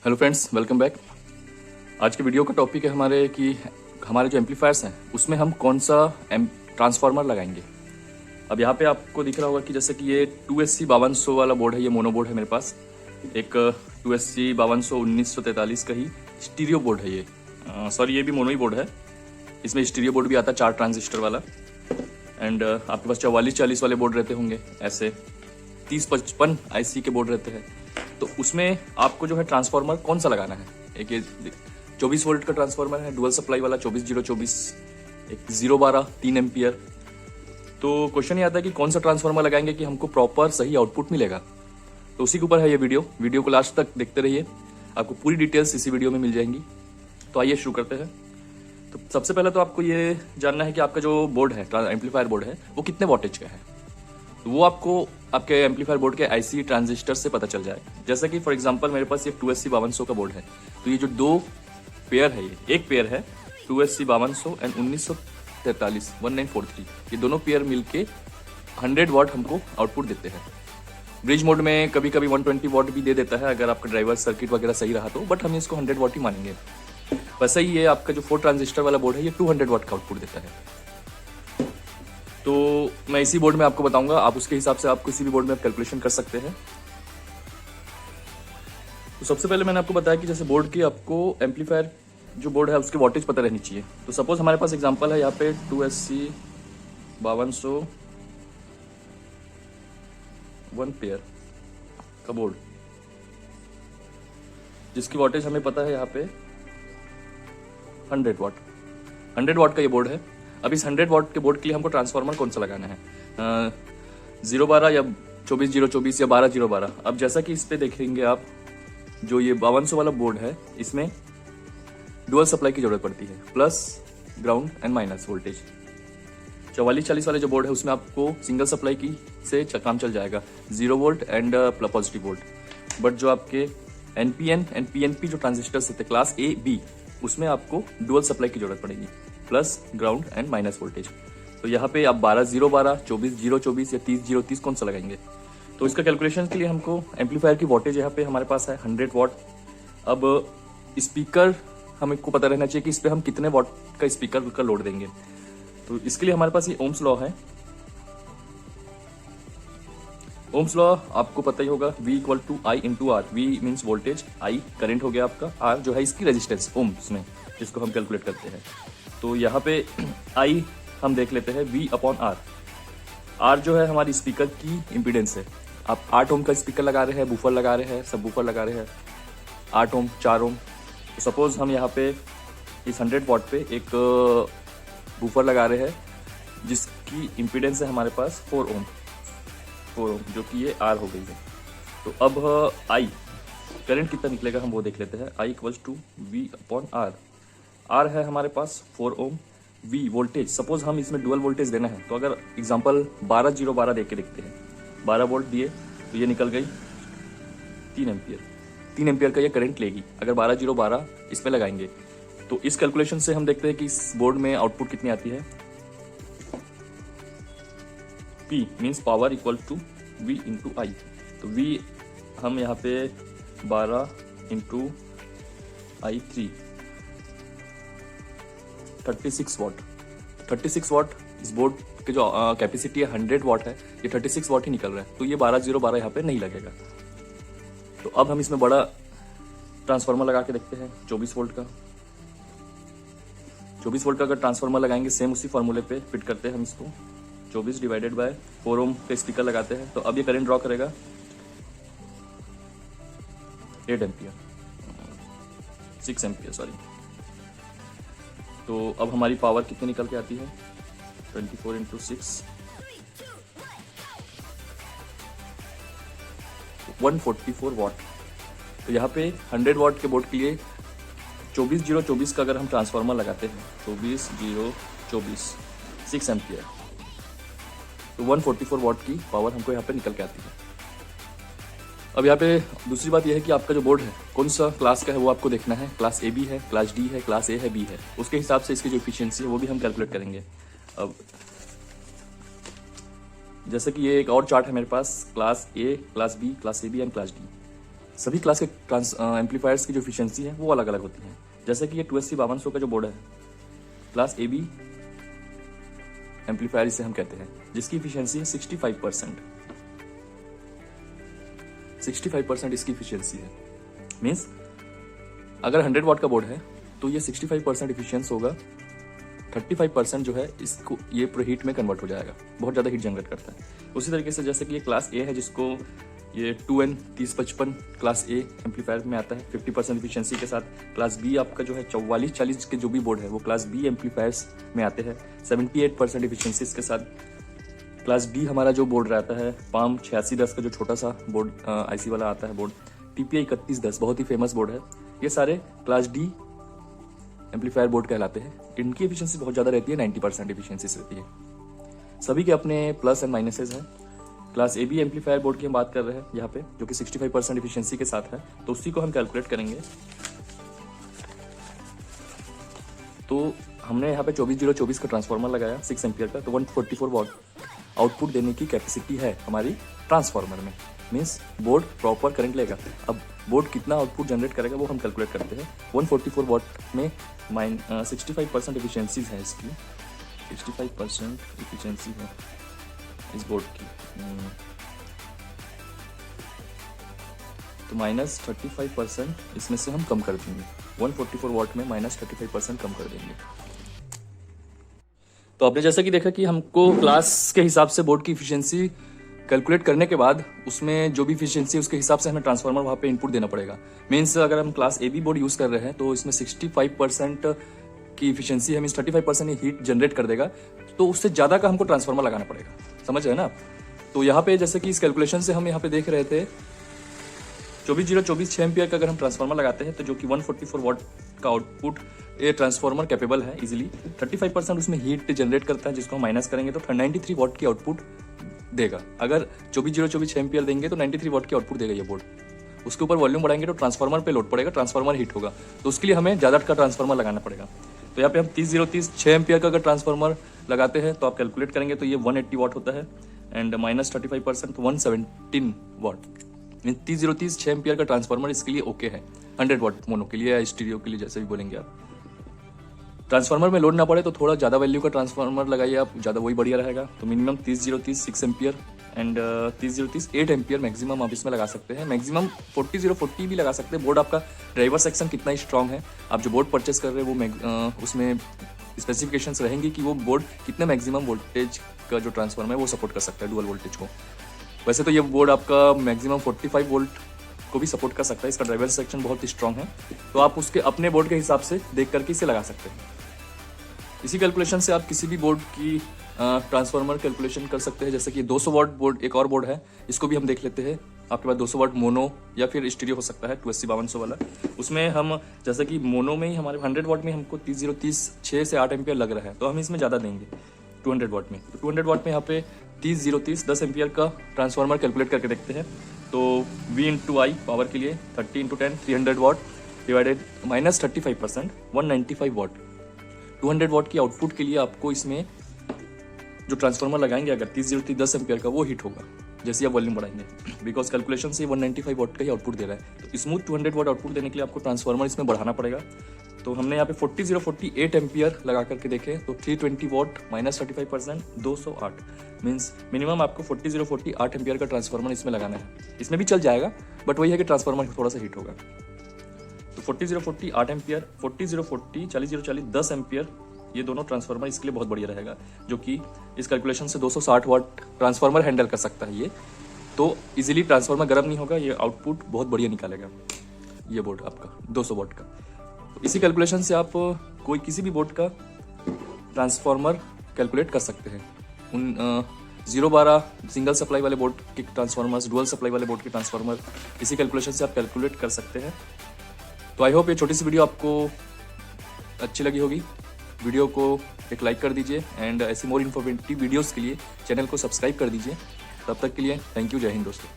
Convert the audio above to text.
Hello friends, welcome back. आज के video का टॉपिक है हमारे जो एम्पलीफायर्स हैं उसमें हम कौन सा ट्रांसफार्मर लगाएंगे। अब यहाँ पे आपको दिख रहा होगा कि जैसे कि ये 2SC 5200 वाला बोर्ड है, ये मोनो बोर्ड है मेरे पास। एक 2SC 5200 1943 का ही स्टीरियो बोर्ड है ये। सॉरी, ये भी मोनो ही बोर्ड है। इसमें स्टीरियो बोर्ड भी आता है 4 ट्रांजिस्टर वाला। एंड आपके पास 4440 वाले बोर्ड रहते होंगे, ऐसे 3055 IC के बोर्ड रहते हैं। तो उसमें आपको जो है ट्रांसफार्मर कौन सा लगाना है। एक ये 24 वोल्ट का ट्रांसफार्मर है, डुअल सप्लाई वाला 24024, एक 012 3 एम्पियर। तो क्वेश्चन ये आता है कि कौन सा ट्रांसफार्मर लगाएंगे कि हमको प्रॉपर सही आउटपुट मिलेगा। तो उसी के ऊपर है ये वीडियो को लास्ट तक देखते रहिए, आपको पूरी डिटेल्स इसी वीडियो में मिल जाएंगी। तो आइए शुरू करते हैं। तो सबसे पहले तो आपको ये जानना है कि आपका जो बोर्ड है, एम्पलीफायर बोर्ड है, वो कितने वोल्टेज का है। तो वो आपको आपके एम्पलीफायर बोर्ड के IC ट्रांजिस्टर से पता चल जाएगा। जैसे कि फॉर एग्जांपल मेरे पास ये 2SC 5200 का बोर्ड है, तो ये जो दो पेयर है, ये एक पेयर है 2SC 5200 एंड 1943 1943, ये दोनों पेयर मिलके 100 वाट हमको आउटपुट देते हैं। ब्रिज मोड में कभी कभी 120 वाट भी दे देता है अगर आपका ड्राइवर सर्किट वगैरह सही रहा तो, बट हम इसको 100 वाट ही मानेंगे। वैसे ही ये आपका जो 4 ट्रांजिस्टर वाला बोर्ड है, ये 200 वाट का आउटपुट देता है। तो मैं इसी बोर्ड में आपको बताऊंगा, आप उसके हिसाब से आप किसी भी बोर्ड में आप कैलकुलेशन कर सकते हैं। तो सबसे पहले मैंने आपको बताया कि जैसे बोर्ड की आपको एम्पलीफायर जो बोर्ड है उसकी वोल्टेज पता रहनी चाहिए। तो सपोज हमारे पास एग्जांपल है यहाँ पे 2SC 5200 1 पेयर का बोर्ड, जिसकी वोल्टेज हमें पता है यहाँ पे 100 वाट। 100 वाट का ये बोर्ड है। अब इस 100 वाट के बोर्ड के लिए हमको ट्रांसफार्मर कौन सा लगाना है, 012 या 24024 या 12012। अब जैसा कि इस पे देखेंगे आप, जो ये 5200 वाला बोर्ड है, इसमें डुअल सप्लाई की जरूरत पड़ती है, plus ground and minus voltage. 4440 वाले जो बोर्ड है उसमें आपको सिंगल सप्लाई की से काम चल जाएगा, 0 volt and positive volt. But जो आपके NPN एंड PNP जो ट्रांजिस्टर्स थे क्लास A B, उसमें आपको डुअल सप्लाई की जरूरत पड़ेगी, plus ground and minus voltage. तो यहाँ पे आप 12012 24024 या 30030 कौन सा लगाएंगे। तो इसका कैलकुलेशन के लिए हमको एम्पलीफायर की वोल्टेज यहाँ पे हमारे पास है 100 वाट। अब स्पीकर हमको पता रहना चाहिए कि इस पे हम कितने वाट का स्पीकर का लोड देंगे। तो इसके लिए हमारे पास ये ओम्स लॉ है। ओम्स लॉ आपको पता ही होगा, V = I × R। V means voltage, I current हो गया आपका, R जो है इसकी रेजिस्टेंस ओम्स में, जिसको हम कैलकुलेट करते हैं। तो यहाँ पे I हम देख लेते हैं V/R। R जो है हमारी स्पीकर की इम्पीडेंस है। आप 8 ओम का स्पीकर लगा रहे हैं, बूफर लगा रहे हैं, सब बूफर लगा रहे हैं, 8 ओम 4 ओम। तो सपोज हम यहाँ पे इस 100 वाट पे एक बूफर लगा रहे हैं जिसकी इम्पीडेंस है हमारे पास 4 ओम, जो कि ये R हो गई है। तो अब I करंट कितना निकलेगा हम वो देख लेते हैं। I = V/R। R है हमारे पास 4 ओम। V वोल्टेज, सपोज हम इसमें डुअल वोल्टेज देना है, तो अगर एग्जांपल 12012 दे के देखते हैं, 12 वोल्ट दिए तो ये निकल गई 3 एम्पियर। 3 एम्पियर का ये करंट लेगी अगर 12012 इस पे लगाएंगे। तो इस कैलकुलेशन से हम देखते हैं कि इस बोर्ड में आउटपुट कितनी आती है। P means power = V × I। तो V हम यहाँ पे 12 × I3 36 वाट। 36 वाट इस बोर्ड के जो कैपेसिटी है 100 वाट है, ये 36 वाट ही निकल रहा है। तो ये 12012 यहाँ पे नहीं लगेगा। तो अब हम इसमें बड़ा ट्रांसफार्मर लगा के देखते हैं 24 वोल्ट का। 24 वोल्ट का अगर ट्रांसफार्मर लगाएंगे, सेम उसी फॉर्मूले पे फिट करते हैं हम इसको, 24 / 4 ओम का स्पीकर लगाते हैं। तो अब ये करंट ड्रॉ करेगा 8 एम्पियर 6 एम्पियर सॉरी। तो अब हमारी पावर कितनी निकल के आती है, 24 × 6 144 वाट। तो यहाँ पे 100 वाट के बोर्ड के लिए 24024 का अगर हम ट्रांसफार्मर लगाते हैं, 24024 6 एम्पियर, तो 144 वाट की पावर हमको यहाँ पे निकल के आती है। अब यहाँ पे दूसरी बात यह है कि आपका जो बोर्ड है कौन सा क्लास का है वो आपको देखना है। क्लास AB है, क्लास D है, क्लास A है, B है, उसके हिसाब से इसकी जो एफिशिएंसी है वो भी हम कैलकुलेट करेंगे। अब जैसे कि ये एक और चार्ट है मेरे पास, class A, class B, class AB and class D। सभी क्लास के एम्पलीफायर्स की जो एफिशिएंसी है वो अलग अलग होती है। जैसे कि ये 2SC 5200 का जो बोर्ड है, क्लास AB एम्पलीफायर इसे हम कहते हैं, जिसकी एफिशिएंसी है 65%। 65% इसकी एफिशिएंसी है। मीन्स अगर 100 वाट का बोर्ड है तो ये 65% एफिशिएंस होगा, 35% जो है इसको ये पूरे हीट में कन्वर्ट हो जाएगा, बहुत ज़्यादा हीट जनरेट करता है। उसी तरीके से जैसे कि ये क्लास ए है, जिसको ये 2N 3055 क्लास ए एम्पलीफायर में आता है 50% एफिशिएंसी के साथ। क्लास बी आपका जो है 4440 के जो भी बोर्ड है वो क्लास बी एम्पलीफायर्स में आते हैं 78% एफिशिएंसीज के साथ। क्लास डी हमारा जो बोर्ड रहता है पाम 8610 का जो छोटा सा बोर्ड IC वाला आता है बोर्ड, TPI 3110 बहुत ही फेमस बोर्ड है। ये सारे क्लास डी एम्पलीफायर बोर्ड कहलाते हैं। इनकी एफिशिएंसी बहुत ज़्यादा रहती है, 90% एफिशिएंसी रहती है। सभी के अपने प्लस एंड माइनसेज हैं। क्लास AB एम्पलीफायर बोर्ड की हम बात कर रहे हैं यहाँ पे, जो कि 65% एफिशिएंसी के साथ है, तो उसी को हम कैलकुलेट करेंगे। तो हमने यहाँ पे 24024 का ट्रांसफार्मर लगाया 6 एम्पियर का, तो 144 वॉट आउटपुट देने की कैपेसिटी है हमारी ट्रांसफार्मर में। मीन्स बोर्ड प्रॉपर करंट लेगा। अब बोर्ड कितना आउटपुट जनरेट करेगा वो हम कैलकुलेट करते हैं। 144 वॉट में 65% एफिशिएंसी है इसकी, 65% एफिशिएंसी है इस बोर्ड की। तो -35% इसमें से हम कम कर देंगे, 144 वॉट में -35% कम कर देंगे। तो आपने जैसा कि देखा कि हमको क्लास के हिसाब से बोर्ड की एफिशिएंसी कैलकुलेट करने के बाद उसमें जो भी एफिशिएंसी उसके हिसाब से हमें ट्रांसफार्मर वहाँ पे इनपुट देना पड़ेगा। मीन्स अगर हम क्लास AB बोर्ड यूज़ कर रहे हैं तो इसमें 65% की एफिशिएंसी है, मीन्स 35% हीट जनरेट कर देगा, तो उससे ज़्यादा का हमको ट्रांसफार्मर लगाना पड़ेगा। समझ रहे हैं ना? तो यहाँ पे जैसे कि इस कैलकुलेशन से हम यहाँ पे देख रहे थे 24024 6 एम्पियर का अगर हम ट्रांसफार्मर लगाते हैं तो जो कि 144 वॉट का आउटपुट ये ट्रांसफार्मर कैपेबल है इजीली। 35% उसमें हीट जनरेट करता है, जिसको हम माइनस करेंगे तो 93 वॉट की आउटपुट देगा। अगर 24024 6 एम्पियर देंगे तो 93 वॉट की आउटपुट देगा ये बोर्ड। उसके ऊपर वॉल्यूम बढ़ाएंगे तो ट्रांसफार्मर पे लोड पड़ेगा, ट्रांसफार्मर हीट होगा, तो उसके लिए हमें ज़्यादा का ट्रांसफार्मर लगाना पड़ेगा। तो यहाँ पे हम 30030 6 एम्पियर का अगर ट्रांसफार्मर लगाते हैं तो आप कैलकुलेट करेंगे तो ये 180 वॉट होता है एंड -35% 117 वॉट। 30030 6 एम्पियर का ट्रांसफार्मर इसके लिए ओके है, 100 वॉट मोनो के लिए या स्टीरियो के लिए जैसे भी बोलेंगे आप। ट्रांसफार्मर में लोड ना पड़े तो थोड़ा ज़्यादा वैल्यू का ट्रांसफार्मर लगाइए आप, ज़्यादा वही बढ़िया रहेगा। तो minimum 30030 6 ampere and 30030 8 ampere maximum आप इसमें लगा सकते हैं। मैक्सिमम 40040 भी लगा सकते हैं। बोर्ड आपका ड्राइवर सेक्शन कितना ही स्ट्रांग है, आप जो बोर्ड परचेस कर रहे हैं वो उसमें स्पेसिफिकेशंस रहेंगी कि वो बोर्ड कितने मैक्सिमम वोल्टेज का जो ट्रांसफार्मर है वो सपोर्ट कर सकता है, डुअल वोल्टेज को। वैसे तो ये बोर्ड आपका मैक्सिमम 45 वोल्ट को भी सपोर्ट कर सकता है, इसका ड्राइवर सेक्शन बहुत ही स्ट्रांग है, तो आप उसके अपने बोर्ड के हिसाब से देख करके इसे लगा सकते हैं। इसी कैलकुलेशन से आप किसी भी बोर्ड की ट्रांसफार्मर कैलकुलेशन कर सकते हैं। जैसे कि 200 वाट बोर्ड एक और बोर्ड है, इसको भी हम देख लेते हैं। आपके पास 200 वाट मोनो या फिर स्टीरियो हो सकता है 280 5200 वाला। उसमें हम जैसे कि मोनो में ही हमारे 100 वाट में हमको 3030 6 से 8 एम्पियर लग रहा है, तो हम इसमें ज़्यादा देंगे 200 वाट में। तो 200 वाट में यहाँ पे 3030 10 एम्पियर का ट्रांसफार्मर कैलकुलेट करके देखते हैं। तो V/I पावर के लिए 30 × 10 300 वाट डिवाइडेड -35% 195 वाट। 200 वाट की आउटपुट के लिए आपको इसमें जो ट्रांसफार्मर लगाएंगे अगर 3030 10 एम्पियर का, वो हिट होगा जैसे आप वॉल्यूम बढ़ाएंगे, बिकॉज कैलकुलेशन से 195 वाट का ही आउटपुट दे रहा है। तो स्मूथ 200 वाट आउटपुट देने के लिए आपको ट्रांसफार्मर इसमें बढ़ाना पड़ेगा। तो हमने यहाँ पे 40048 एम्पियर लगा करके देखे तो 320 वाट -35% 208 मीन्स मिनिमम आपको 40048 एम्पियर का ट्रांसफार्मर इसमें लगाना है। इसमें भी चल जाएगा बट वही है कि ट्रांसफार्मर थोड़ा सा हिट होगा। तो 40048 एम्पियर 40040 40040 10 एम्पियर ये दोनों ट्रांसफार्मर इसके लिए बहुत बढ़िया रहेगा, जो कि इस कैलकुलेशन से 260 वाट ट्रांसफार्मर हैंडल कर सकता है ये। तो इजीली ट्रांसफार्मर गर्म नहीं होगा, ये आउटपुट बहुत बढ़िया निकालेगा ये बोर्ड आपका 200 वाट का। तो इसी कैलकुलेशन से आप कोई किसी भी बोर्ड का ट्रांसफार्मर कैलकुलेट कर सकते हैं। उन 012 सिंगल सप्लाई वाले बोर्ड के ट्रांसफार्मर्स, डुअल सप्लाई वाले बोर्ड के ट्रांसफार्मर इसी कैलकुलेशन से आप कैलकुलेट कर सकते हैं। तो आई होप ये छोटी सी वीडियो आपको अच्छी लगी होगी। वीडियो को एक लाइक कर दीजिए एंड ऐसी मोर इन्फॉर्मेटिव वीडियोस के लिए चैनल को सब्सक्राइब कर दीजिए। तब तक के लिए थैंक यू, जय हिंद दोस्तों।